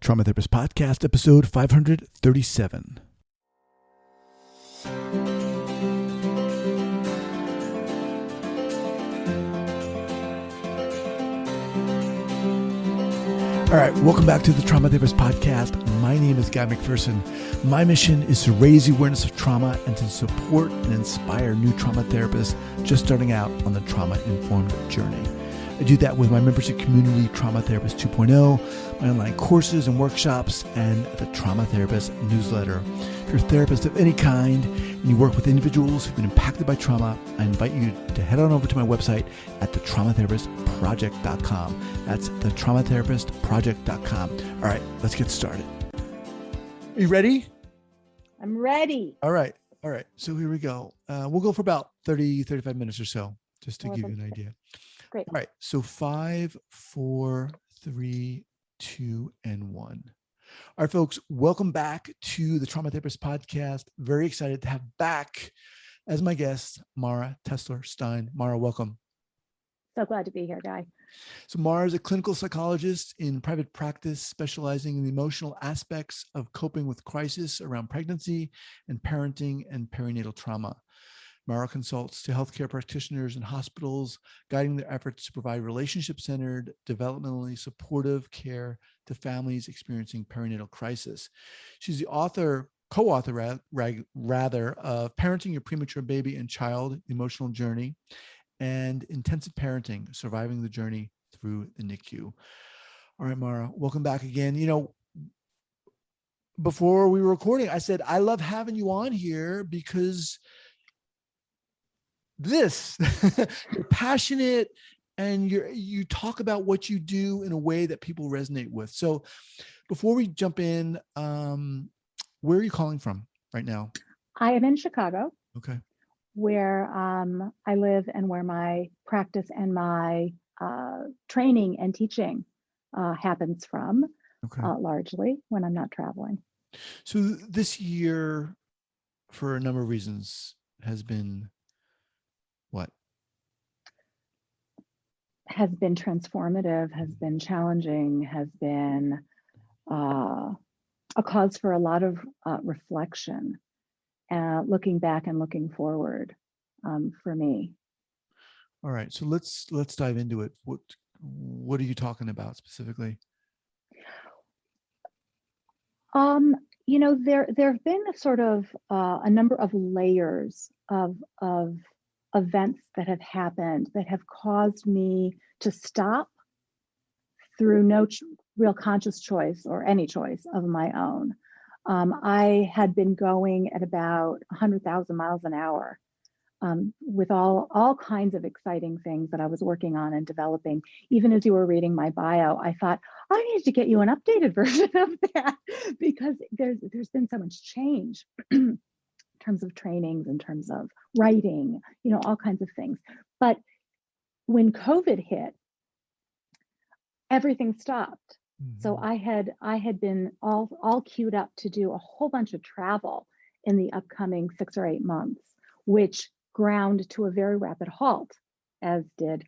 Trauma Therapist Podcast, episode 537. All right, welcome back to the Trauma Therapist Podcast. My name is Guy McPherson. My mission is to raise the awareness of trauma and to support and inspire new trauma therapists just starting out on the trauma-informed journey. I do that with my membership community, Trauma Therapist 2.0, my online courses and workshops, and the Trauma Therapist newsletter. If you're a therapist of any kind and you work with individuals who've been impacted by trauma, I invite you to head on over to my website at thetraumatherapistproject.com. That's thetraumatherapistproject.com. All right, let's get started. Are you ready? I'm ready. All right. So here we go. We'll go for about 30, 35 minutes or so, just to give you an idea. Great. All right. So 5, 4, 3, 2, and 1. All right, folks, welcome back to the Trauma Therapist Podcast. Very excited to have back as my guest, Mara Tesler Stein. Mara, welcome. So glad to be here, Guy. So Mara is a clinical psychologist in private practice, specializing in the emotional aspects of coping with crisis around pregnancy and parenting and perinatal trauma. Mara consults to healthcare practitioners and hospitals, guiding their efforts to provide relationship-centered, developmentally supportive care to families experiencing perinatal crisis. She's the co-author of Parenting Your Premature Baby and Child, Emotional Journey, and Intensive Parenting, Surviving the Journey Through the NICU. All right, Mara, welcome back again. You know, before we were recording, I said, I love having you on here because you're passionate and you talk about what you do in a way that people resonate with. So before we jump in, where are you calling from right now? I am in Chicago. Okay. Where I live and where my practice and my training and teaching happens from, largely when I'm not traveling. So this year, for a number of reasons, has been what? Has been transformative, has been challenging, has been a cause for a lot of reflection, looking back and looking forward for me. All right, so let's dive into it. What are you talking about specifically? You know, there have been a sort of a number of layers of events that have happened that have caused me to stop through no real conscious choice or any choice of my own. I had been going at about 100,000 miles an hour with all kinds of exciting things that I was working on and developing. Even as you were reading my bio, I thought, I need to get you an updated version of that because there's been so much change in terms of trainings, in terms of writing, you know, all kinds of things. But when COVID hit, everything stopped. Mm-hmm. So I had been all queued up to do a whole bunch of travel in the upcoming 6 or 8 months, which ground to a very rapid halt, as did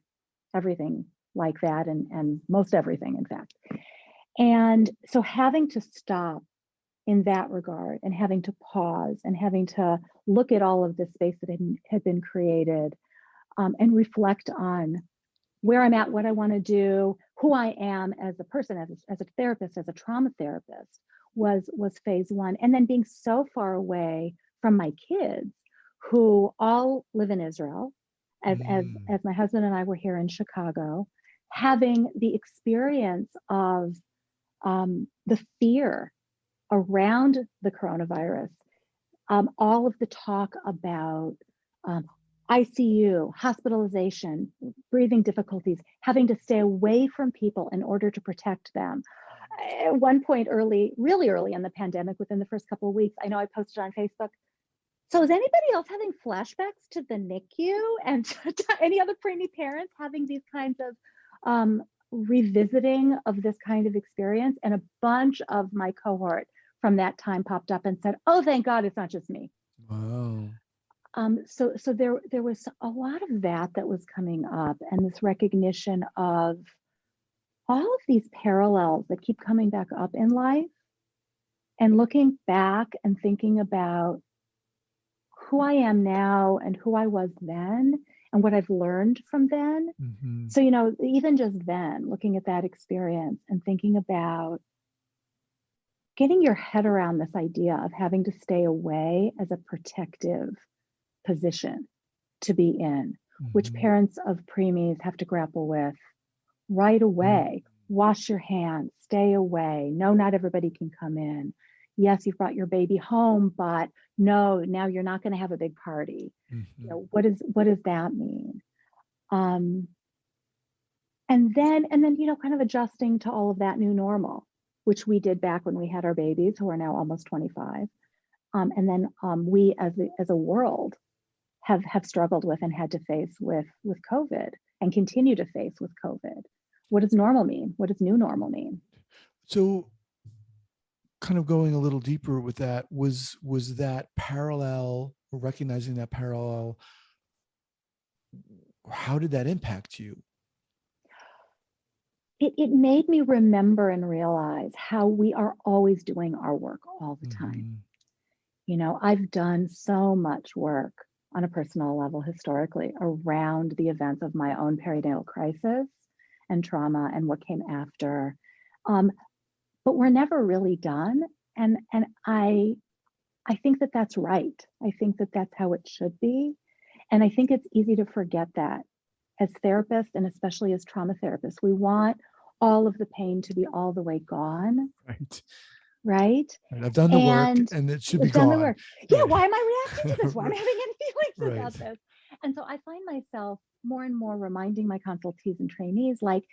everything like that, and most everything, in fact. And so having to stop in that regard and having to pause and having to look at all of this space that had been created and reflect on where I'm at, what I want to do, who I am as a person, as a therapist, as a trauma therapist was phase one. And then being so far away from my kids who all live in Israel, as my husband and I were here in Chicago, having the experience of the fear around the coronavirus, all of the talk about ICU, hospitalization, breathing difficulties, having to stay away from people in order to protect them. At one point really early in the pandemic, within the first couple of weeks, I know I posted on Facebook, so is anybody else having flashbacks to the NICU and to any other preemie parents having these kinds of revisiting of this kind of experience? And a bunch of my cohort from that time popped up and said, oh, thank God it's not just me. Wow. So there was a lot of that was coming up, and this recognition of all of these parallels that keep coming back up in life, and looking back and thinking about who I am now and who I was then and what I've learned from then. Mm-hmm. So, even just then, looking at that experience and thinking about getting your head around this idea of having to stay away as a protective position to be in, which Mm-hmm. parents of preemies have to grapple with right away. Wash your hands, stay away. No, not everybody can come in. Yes, you've brought your baby home, but no, now you're not going to have a big party. Mm-hmm. What does that mean? And then, kind of adjusting to all of that new normal, which we did back when we had our babies, who are now almost 25. And then we as a world have struggled with and had to face with COVID and continue to face with COVID. What does normal mean? What does new normal mean? So kind of going a little deeper with that, was that parallel, or recognizing that parallel, how did that impact you? It made me remember and realize how we are always doing our work all the time. I've done so much work on a personal level historically around the events of my own perinatal crisis and trauma and what came after. But we're never really done. And I think that that's right. I think that that's how it should be. And I think it's easy to forget that as therapists, and especially as trauma therapists. We want all of the pain to be all the way gone. Right. I've done the work and it should be done gone. The work. Yeah. Why am I reacting to this? Why am I having any feelings about Right. this? And so I find myself more and more reminding my consultees and trainees, like,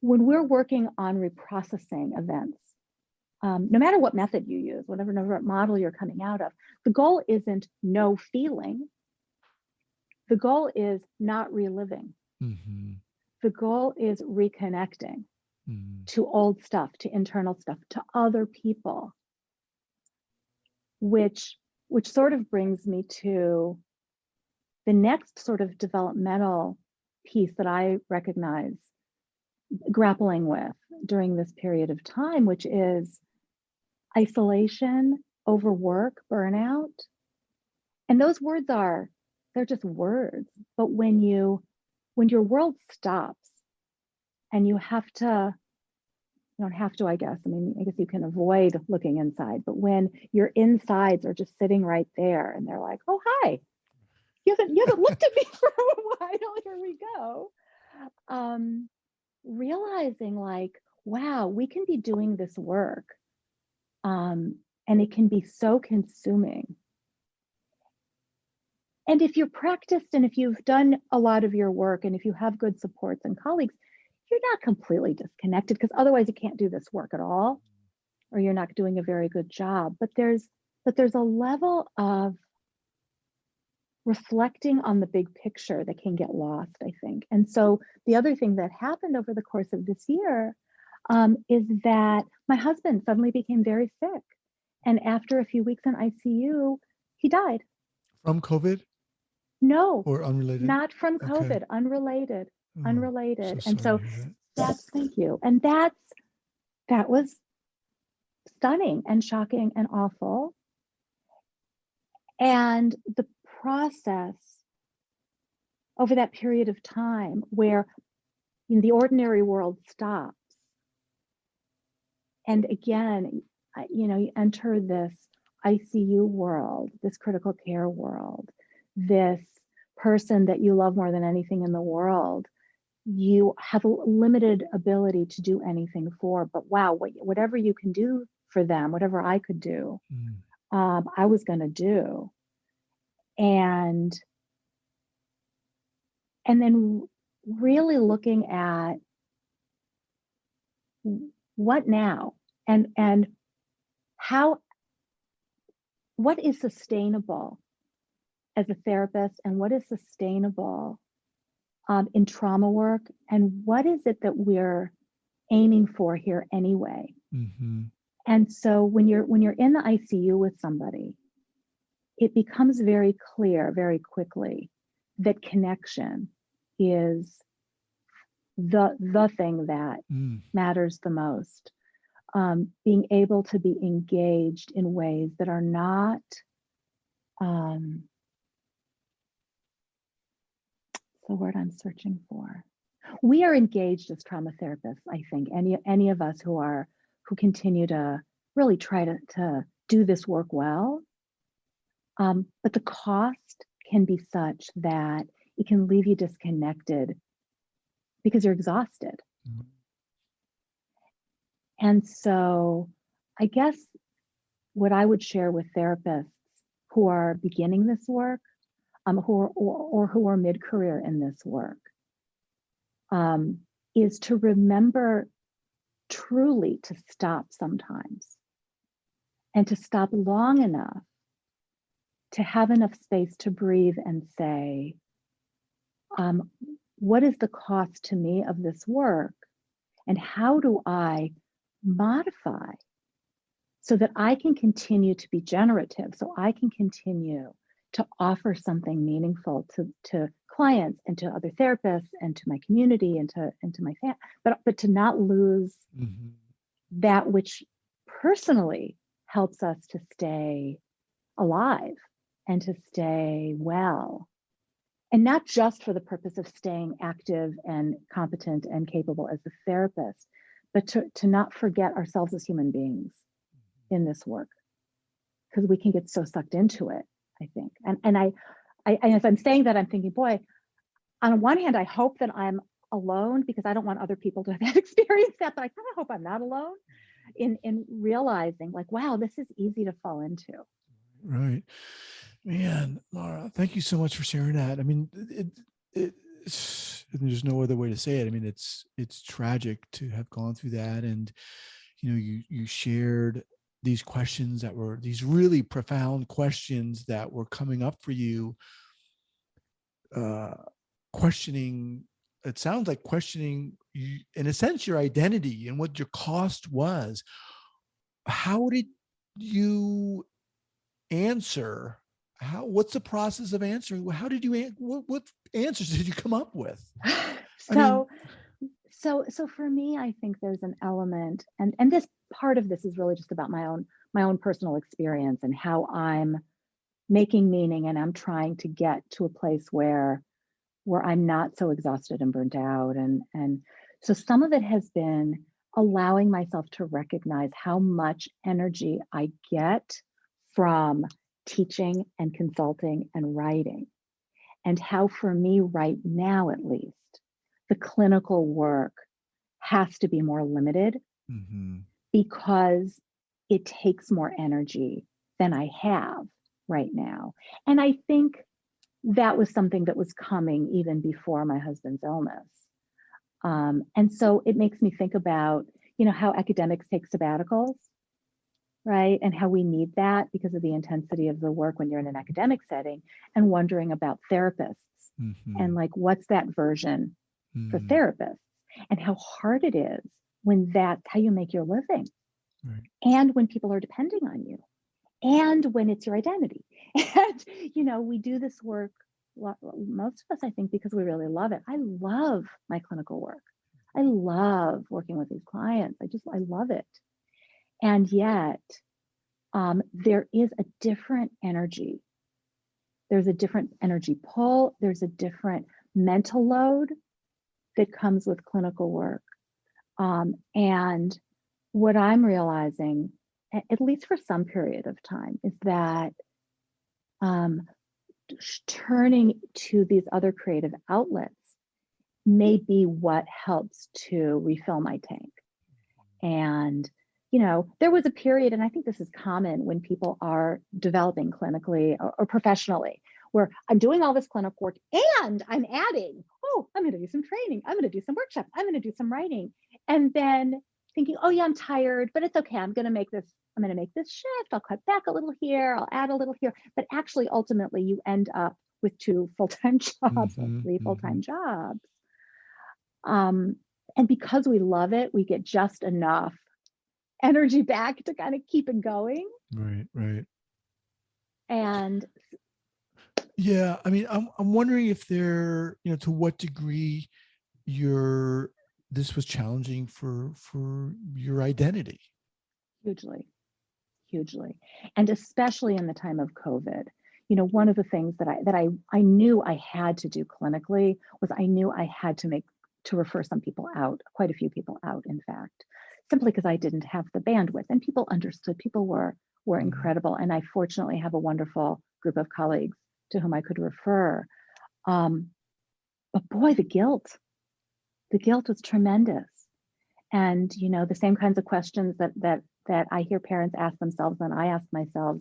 when we're working on reprocessing events, no matter what method you use, whatever model you're coming out of, the goal isn't no feeling. The goal is not reliving. Mm-hmm. The goal is reconnecting Mm-hmm. to old stuff, to internal stuff, to other people, which sort of brings me to the next sort of developmental piece that I recognize grappling with during this period of time, which is isolation, overwork, burnout. And those words they're just words. But when your world stops and you don't have to, I guess. I mean, I guess you can avoid looking inside, but when your insides are just sitting right there and they're like, oh, hi, you haven't looked at me for a while, here we go. Realizing like, wow, we can be doing this work. And it can be so consuming. And if you're practiced and if you've done a lot of your work and if you have good supports and colleagues, you're not completely disconnected, because otherwise you can't do this work at all, or you're not doing a very good job. But there's a level of reflecting on the big picture that can get lost, I think. And so the other thing that happened over the course of this year is that my husband suddenly became very sick. And after a few weeks in ICU, he died. From COVID? No, or unrelated? Not from COVID, Okay. Unrelated. So And so that. thank you. And that was stunning and shocking and awful. And the process over that period of time where the ordinary world stops. And again, you enter this ICU world, this critical care world, this person that you love more than anything in the world. You have a limited ability to do anything for, but wow, whatever you can do for them, whatever I could do, I was going to do. And then really looking at what now, and what is sustainable as a therapist, and what is sustainable in trauma work, and what is it that we're aiming for here anyway. Mm-hmm. And so when you're in the ICU with somebody, it becomes very clear very quickly that connection is the thing that matters the most. Being able to be engaged in ways that are not the word I'm searching for. We are engaged as trauma therapists, I think. Any of us who continue to really try to do this work well. But the cost can be such that it can leave you disconnected because you're exhausted. And so I guess what I would share with therapists who are beginning this work, who are mid-career in this work, is to remember truly to stop sometimes, and to stop long enough to have enough space to breathe and say, what is the cost to me of this work? And how do I modify so that I can continue to be generative, so I can continue to offer something meaningful to clients and to other therapists and to my community and to my family, but to not lose that which personally helps us to stay alive and to stay well. And not just for the purpose of staying active and competent and capable as a therapist, but to not forget ourselves as human beings in this work, because we can get so sucked into it, I think. And as I'm saying that, I'm thinking, boy, on one hand, I hope that I'm alone, because I don't want other people to have experienced that, but I kind of hope I'm not alone in realizing, like, wow, this is easy to fall into. Right. Man, Laura, thank you so much for sharing that. I mean, there's no other way to say it. I mean, it's tragic to have gone through that. And, you know, you shared these questions that were these really profound questions that were coming up for you, questioning, it sounds like questioning, in a sense, your identity and what your cost was. How did you answer? What's the process of answering? How did you, what answers did you come up with? So for me, I think there's an element, and this part of this is really just about my own personal experience and how I'm making meaning, and I'm trying to get to a place where I'm not so exhausted and burnt out. And so some of it has been allowing myself to recognize how much energy I get from teaching and consulting and writing, and how, for me right now at least, the clinical work has to be more limited because it takes more energy than I have right now. And I think that was something that was coming even before my husband's illness. And so it makes me think about, you know, how academics take sabbaticals, right? And how we need that because of the intensity of the work when you're in an academic setting, and wondering about therapists and like, what's that version for therapists, and how hard it is when that's how you make your living, and when people are depending on you, and when it's your identity. And, you know, we do this work, most of us, I think, because we really love it. I love my clinical work. I love working with these clients. I love it. And yet there is a different energy. There's a different energy pull. There's a different mental load that comes with clinical work. And what I'm realizing, at least for some period of time, is that turning to these other creative outlets may be what helps to refill my tank. And, you know, there was a period, and I think this is common when people are developing clinically or professionally, where I'm doing all this clinical work and I'm adding, oh, I'm going to do some training, I'm going to do some workshops, I'm going to do some writing, and then thinking, oh yeah, I'm tired, but it's okay, I'm going to make this shift, I'll cut back a little here, I'll add a little here. But actually, ultimately, you end up with 2 full-time jobs or 3 full-time jobs. And because we love it, we get just enough energy back to kind of keep it going. Right. And yeah, I mean, I'm wondering if there, you know, to what degree this was challenging for your identity. Hugely. And especially in the time of COVID. You know, one of the things that I knew I had to do clinically was I knew I had to refer some people out, quite a few people out, in fact, simply because I didn't have the bandwidth, and people understood. People were incredible. And I fortunately have a wonderful group of colleagues to whom I could refer. But boy, the guilt was tremendous. And, you know, the same kinds of questions that I hear parents ask themselves and I ask myself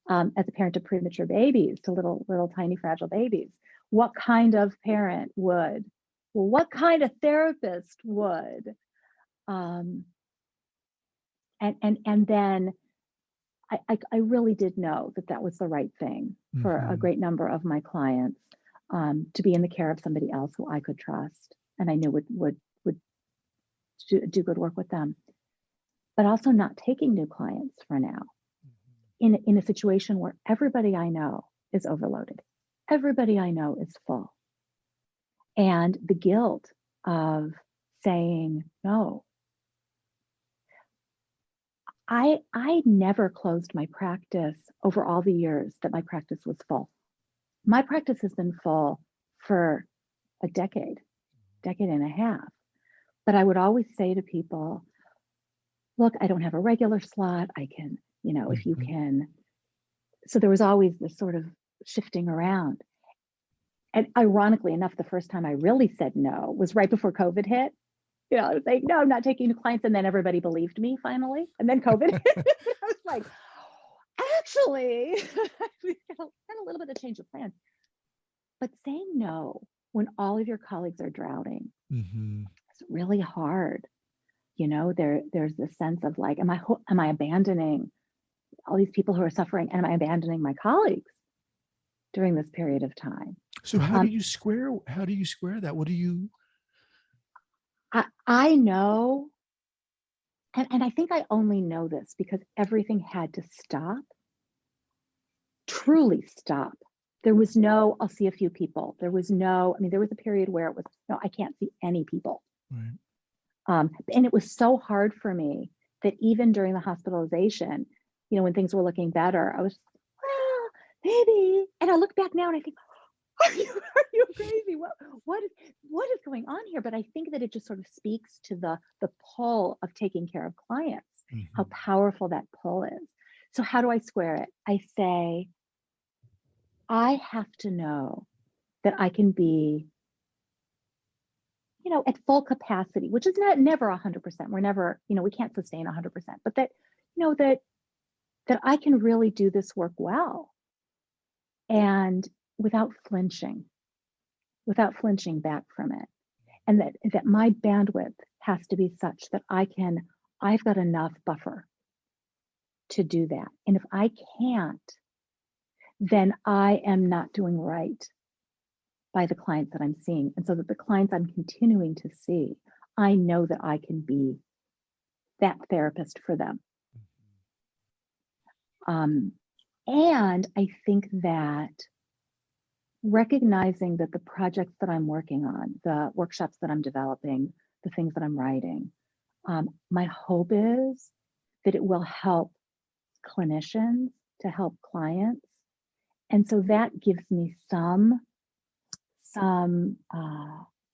as a parent of premature babies, to little tiny fragile babies. What kind of parent would? Well, what kind of therapist would? And then I really did know that was the right thing for a great number of my clients, to be in the care of somebody else who I could trust and I knew would do good work with them, but also not taking new clients for now in a situation where everybody I know is overloaded. Everybody I know is full. And the guilt of saying no. I never closed my practice over all the years that my practice was full. My practice has been full for a decade and a half. But I would always say to people, look, I don't have a regular slot. I can, you know, if you can. So there was always this sort of shifting around. And ironically enough, the first time I really said no was right before COVID hit. You know, I was like, no, I'm not taking new clients. And then everybody believed me finally. And then COVID hit. I was like, actually, we had a little bit of change of plan. But saying no when all of your colleagues are drowning, it's really hard. You know, there's this sense of like, am I abandoning all these people who are suffering? And am I abandoning my colleagues during this period of time? So how do you square that? What do you? I know, and I think I only know this because everything had to stop, truly stop. There was no, I'll see a few people. There was no, I mean, there was a period where it was, no, I can't see any people. Right. And it was so hard for me that even during the hospitalization, you know, when things were looking better, I was, well, maybe. And I look back now and I think, are you crazy? What is going on here? But I think that it just sort of speaks to the pull of taking care of clients, how powerful that pull is. So how do I square it? I say, I have to know that I can be, you know, at full capacity, which is never 100%. We're never, you know, we can't sustain 100%, but that, you know, that I can really do this work well and without flinching back from it. And that my bandwidth has to be such that I've got enough buffer to do that. And if I can't, then I am not doing right by the clients that I'm seeing. And so that the clients I'm continuing to see, I know that I can be that therapist for them. And I think that recognizing that the projects that I'm working on, the workshops that I'm developing, the things that I'm writing, my hope is that it will help clinicians to help clients. And so that gives me some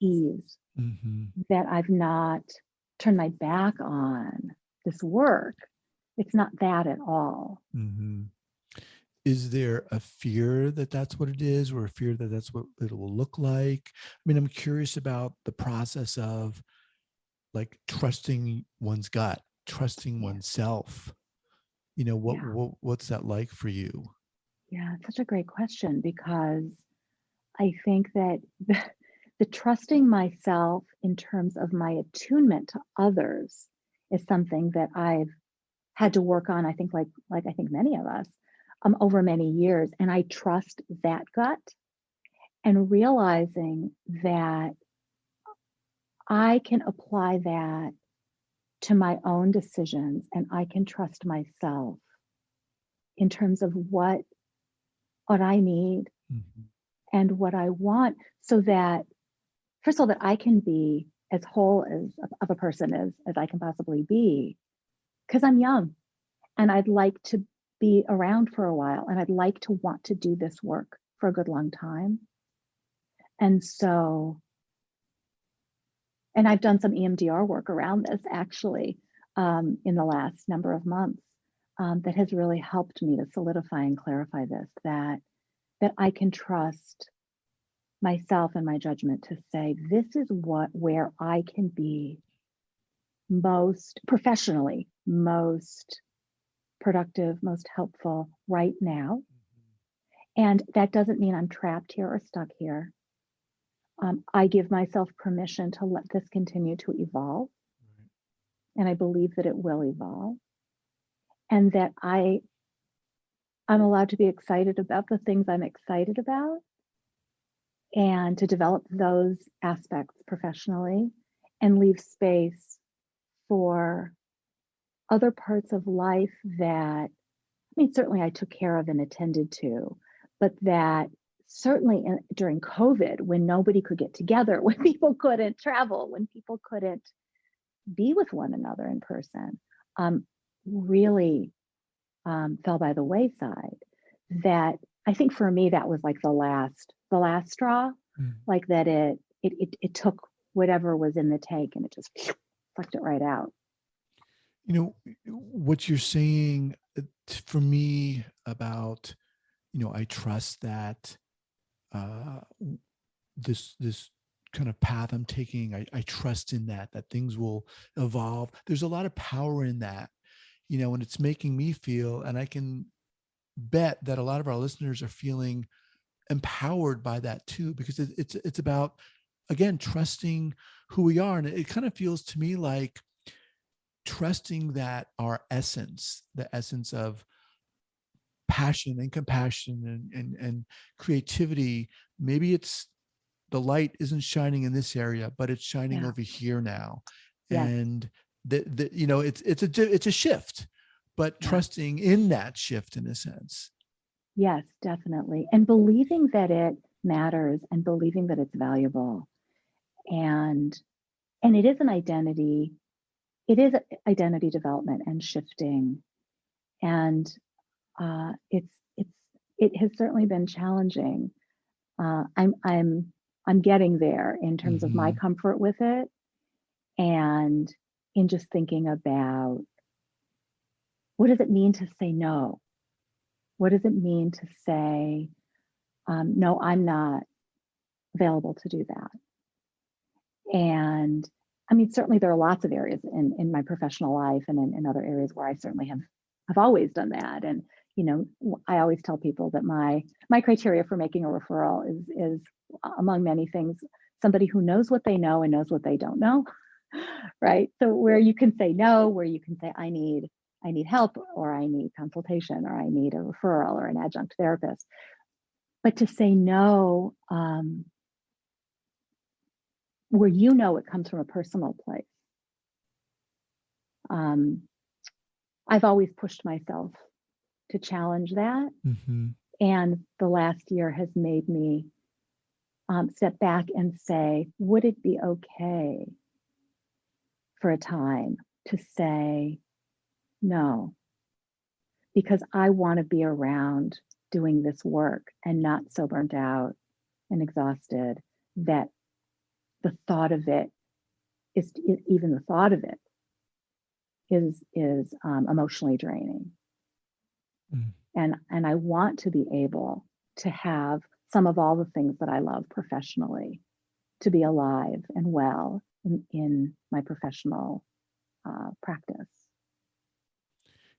ease that I've not turned my back on this work. It's not that at all. Is there a fear that that's what it is, or a fear that that's what it will look like? I mean, I'm curious about the process of like trusting one's gut, trusting oneself. You know, what's that like for you? Yeah, it's such a great question, because I think that the trusting myself in terms of my attunement to others is something that I've had to work on, I think like I think many of us, over many years. And I trust that gut, and realizing that I can apply that to my own decisions, and I can trust myself in terms of what I need and what I want, so that first of all, that I can be as whole as of a person as I can possibly be, because I'm young and I'd like to be around for a while, and I'd like to want to do this work for a good long time. And so, and I've done some EMDR work around this actually in the last number of months that has really helped me to solidify and clarify this, that I can trust myself and my judgment to say, this is where I can be most professionally, most productive, most helpful right now. And that doesn't mean I'm trapped here or stuck here. I give myself permission to let this continue to evolve. And I believe that it will evolve. And that I'm allowed to be excited about the things I'm excited about, and to develop those aspects professionally, and leave space for other parts of life that, I mean, certainly I took care of and attended to, but that certainly during COVID, when nobody could get together, when people couldn't travel, when people couldn't be with one another in person, really fell by the wayside. That I think for me, that was like the last straw, like that it took whatever was in the tank and it just sucked it right out. You know, what you're saying for me about, I trust that this kind of path I'm taking, I trust in that things will evolve. There's a lot of power in that, and it's making me feel, and I can bet that a lot of our listeners are feeling empowered by that too, because it's about, again, trusting who we are. And it kind of feels to me like trusting that our essence, the essence of passion and compassion and creativity, maybe it's the light isn't shining in this area, but it's shining over here now. Yes. And it's a shift, but trusting in that shift in a sense. Yes, definitely. And believing that it matters and believing that it's valuable. And it is an identity. It is identity development and shifting. And it has certainly been challenging. I'm getting there in terms of my comfort with it, and in just thinking about, what does it mean to say no? What does it mean to say, no, I'm not available to do that? And I mean, certainly there are lots of areas in my professional life and in other areas where I certainly have always done that. And, I always tell people that my criteria for making a referral is among many things, somebody who knows what they know and knows what they don't know, right? So where you can say no, where you can say, I need help, or I need consultation, or I need a referral or an adjunct therapist. But to say no, where it comes from a personal place. I've always pushed myself to challenge that. And the last year has made me step back and say, would it be okay for a time to say no? Because I want to be around doing this work and not so burnt out and exhausted that the thought of it is emotionally draining. And I want to be able to have some of all the things that I love professionally, to be alive and well in my professional practice.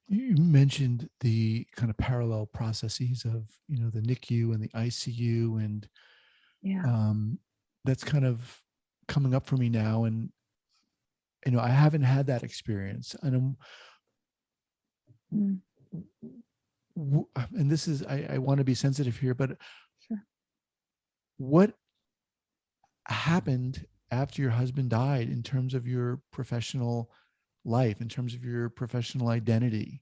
You mentioned the kind of parallel processes of, the NICU and the ICU, and that's kind of coming up for me now. And, I haven't had that experience. And and this is, I want to be sensitive here, but sure. What happened after your husband died in terms of your professional life, in terms of your professional identity?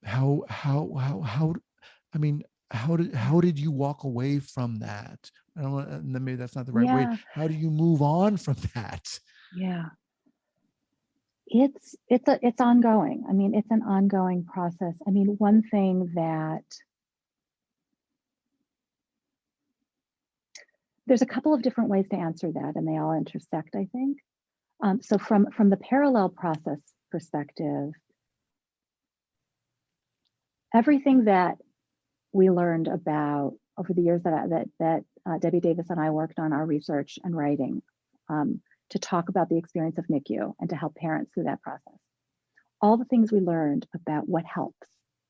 How did you walk away from that? I don't want, and then maybe that's not the right way. Yeah. How do you move on from that? Yeah. It's ongoing. I mean, it's an ongoing process. I mean, one thing that there's a couple of different ways to answer that, and they all intersect, I think. So from the parallel process perspective, everything that we learned about over the years that Debbie Davis and I worked on our research and writing to talk about the experience of NICU and to help parents through that process. All the things we learned about what helps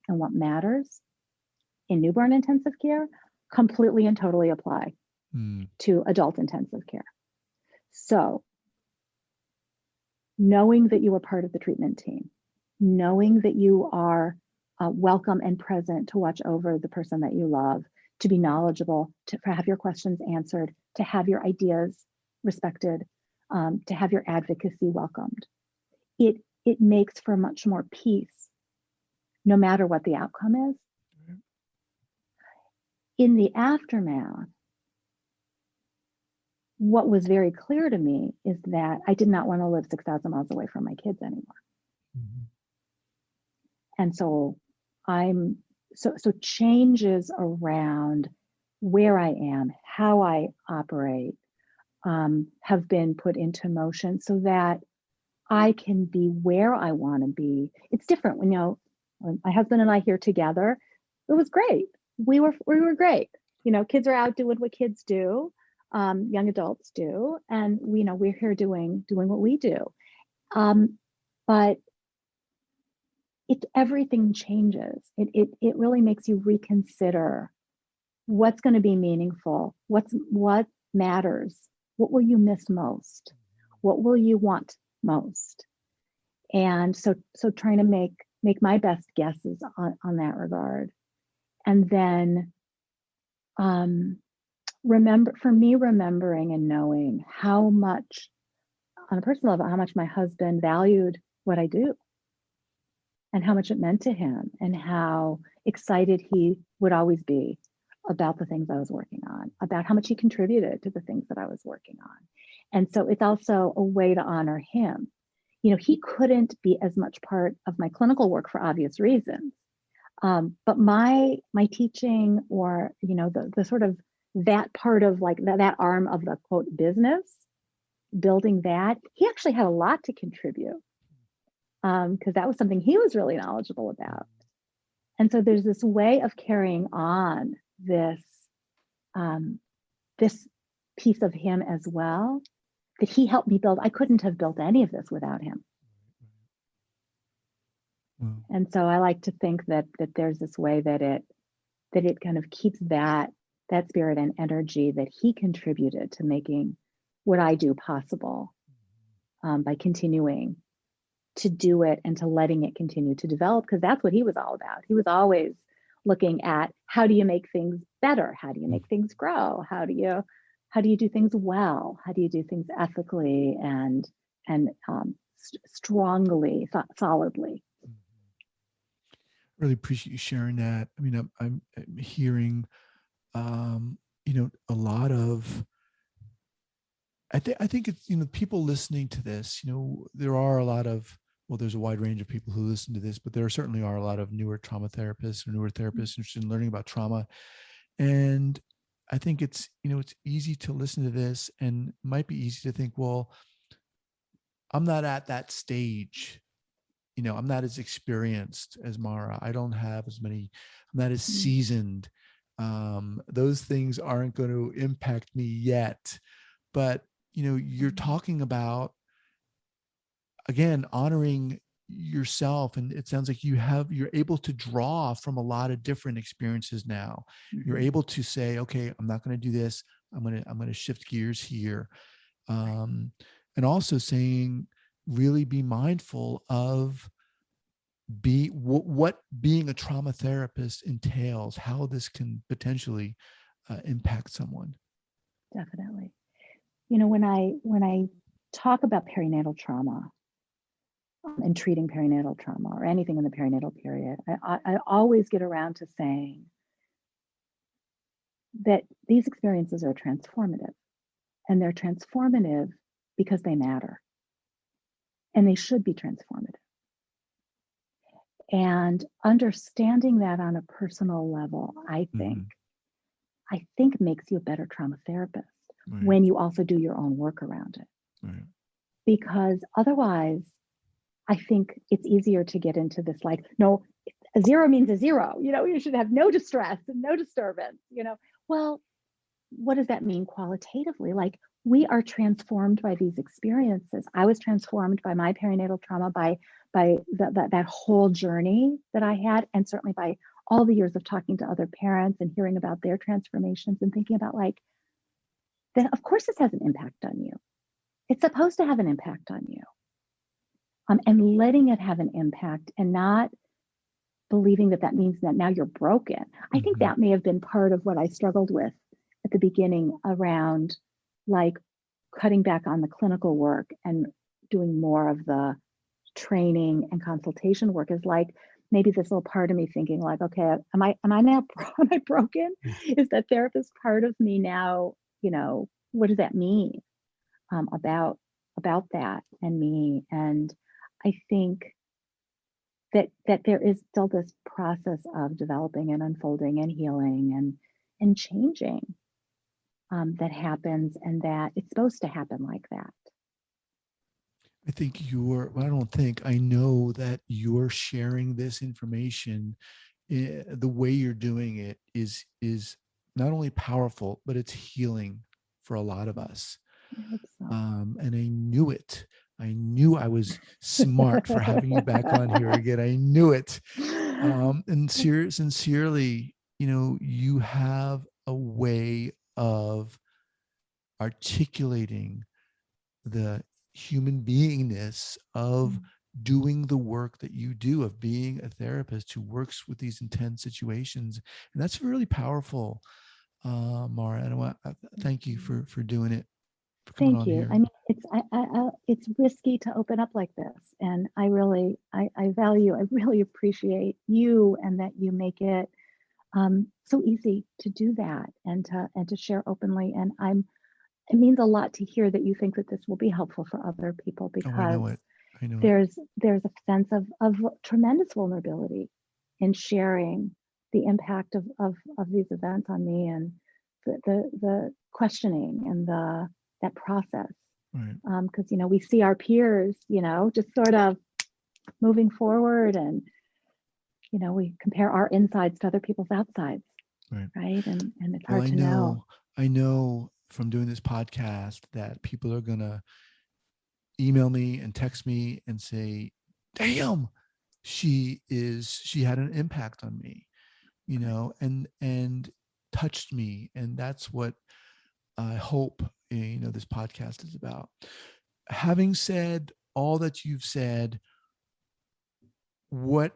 and what matters in newborn intensive care completely and totally apply to adult intensive care. So knowing that you are part of the treatment team, knowing that you are welcome and present to watch over the person that you love, to be knowledgeable, to have your questions answered, to have your ideas respected, to have your advocacy welcomed. It makes for much more peace, no matter what the outcome is. In the aftermath, what was very clear to me is that I did not want to live 6,000 miles away from my kids anymore. Mm-hmm. And so so changes around where I am, how I operate, have been put into motion so that I can be where I want to be. It's different when, when my husband and I here together, it was great. We were great. Kids are out doing what kids do, young adults do, and we're here doing what we do. But everything changes. It really makes you reconsider what's going to be meaningful, what matters, what will you miss most, what will you want most, and so trying to make my best guesses on that regard, and then remembering and knowing how much, on a personal level, how much my husband valued what I do and how much it meant to him and how excited he would always be about the things I was working on, about how much he contributed to the things that I was working on. And so it's also a way to honor him. He couldn't be as much part of my clinical work for obvious reasons. But my teaching, or, the sort of that part of like that arm of the quote business, building that, he actually had a lot to contribute. Because that was something he was really knowledgeable about. And so there's this way of carrying on this piece of him as well that he helped me build. I couldn't have built any of this without him. And so I like to think that there's this way that it kind of keeps that spirit and energy that he contributed to making what I do possible, by continuing to do it and to letting it continue to develop, because that's what he was all about. He was always looking at, how do you make things better? How do you make things grow? How do you do things well? How do you do things ethically and strongly, solidly? Really appreciate you sharing that. I mean, I'm hearing, a lot of, I think it's, people listening to this, there are a lot of, there's a wide range of people who listen to this, but there certainly are a lot of newer trauma therapists or newer therapists interested in learning about trauma. And I think it's, it's easy to listen to this and might be easy to think, well, I'm not at that stage. I'm not as experienced as Mara. I don't have as many, I'm not as seasoned. Those things aren't going to impact me yet. But, you're talking about, again, honoring yourself. And it sounds like you're able to draw from a lot of different experiences now. Mm-hmm. You're able to say, okay, I'm not going to do this. I'm going to shift gears here. And also saying, really be mindful of what being a trauma therapist entails, how this can potentially impact someone. Definitely. When I talk about perinatal trauma and treating perinatal trauma or anything in the perinatal period, I always get around to saying, that these experiences are transformative, and they're transformative because they matter, and they should be transformative. And understanding that on a personal level, I think makes you a better trauma therapist when you also do your own work around it. Right. Because otherwise, I think it's easier to get into this, like, no, a zero means a zero, you should have no distress and no disturbance, Well, what does that mean qualitatively? Like, we are transformed by these experiences. I was transformed by my perinatal trauma, by that whole journey that I had, and certainly by all the years of talking to other parents and hearing about their transformations and thinking about, like, then of course this has an impact on you. It's supposed to have an impact on you. And letting it have an impact and not believing that means that now you're broken. I think that may have been part of what I struggled with at the beginning around, like, cutting back on the clinical work and doing more of the training and consultation work, is like maybe this little part of me thinking, like, okay, am I now am I broken? Is that therapist part of me now? What does that mean about that and me? And I think that there is still this process of developing and unfolding and healing and changing that happens, and that it's supposed to happen like that. I know that you're sharing this information. The way you're doing it is not only powerful, but it's healing for a lot of us. I hope so. And I knew it. I knew I was smart for having you back on here again. I knew it. And sincerely, you have a way of articulating the human beingness of doing the work that you do, of being a therapist who works with these intense situations. And that's really powerful, Mara. And I want to thank you for doing it. Thank you. I mean, it's risky to open up like this, and I really appreciate you, and that you make it so easy to do that and to share openly. And it means a lot to hear that you think that this will be helpful for other people, because I know it. There's a sense of tremendous vulnerability in sharing the impact of these events on me, and the questioning and that process. Right. Because we see our peers, just sort of moving forward, and we compare our insides to other people's outsides, right? And it's hard to know. I know from doing this podcast that people are gonna email me and text me and say, damn, she had an impact on me, and touched me. And that's what I hope, this podcast is about. Having said all that you've said, what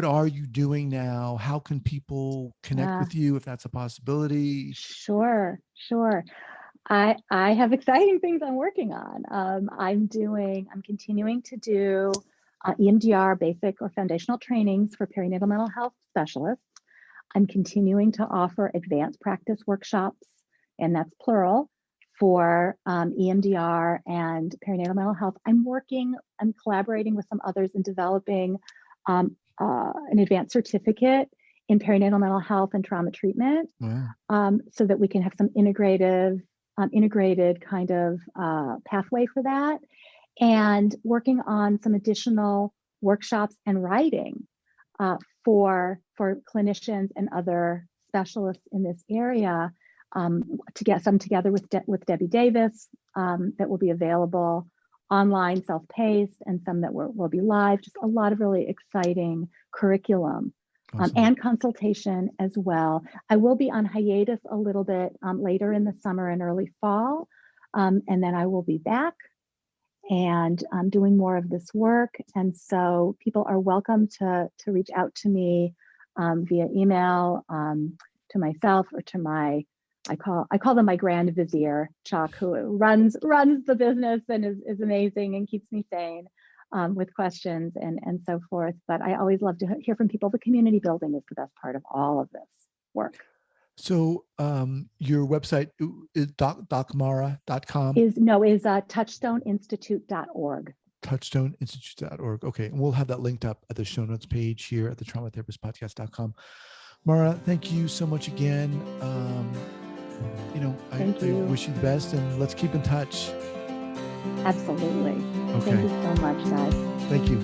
are you doing now? How can people connect with you, if that's a possibility? Sure. I have exciting things I'm working on. I'm continuing to do EMDR basic or foundational trainings for perinatal mental health specialists. I'm continuing to offer advanced practice workshops, and that's plural, for EMDR and perinatal mental health. I'm collaborating with some others in developing an advanced certificate in perinatal mental health and trauma treatment. Wow. So that we can have some integrated kind of pathway for that, and working on some additional workshops and writing for clinicians and other specialists in this area, to get some together with Debbie Davis, that will be available online, self-paced, and some that will be live. Just a lot of really exciting curriculum. Awesome. And consultation as well. I will be on hiatus a little bit later in the summer and early fall, and then I will be back and doing more of this work. And so people are welcome to reach out to me via email, to myself, or to my, I call them my grand vizier, Chuck, who runs the business and is amazing and keeps me sane. With questions and so forth. But I always love to hear from people. The community building is the best part of all of this work. So your website is docmara.com? Is touchstoneinstitute.org. touchstoneinstitute.org. Okay. And we'll have that linked up at the show notes page here at the traumatherapistpodcast.com. Mara, thank you so much again. I wish you the best, and let's keep in touch. Absolutely. Okay. Thank you so much, guys. Thank you.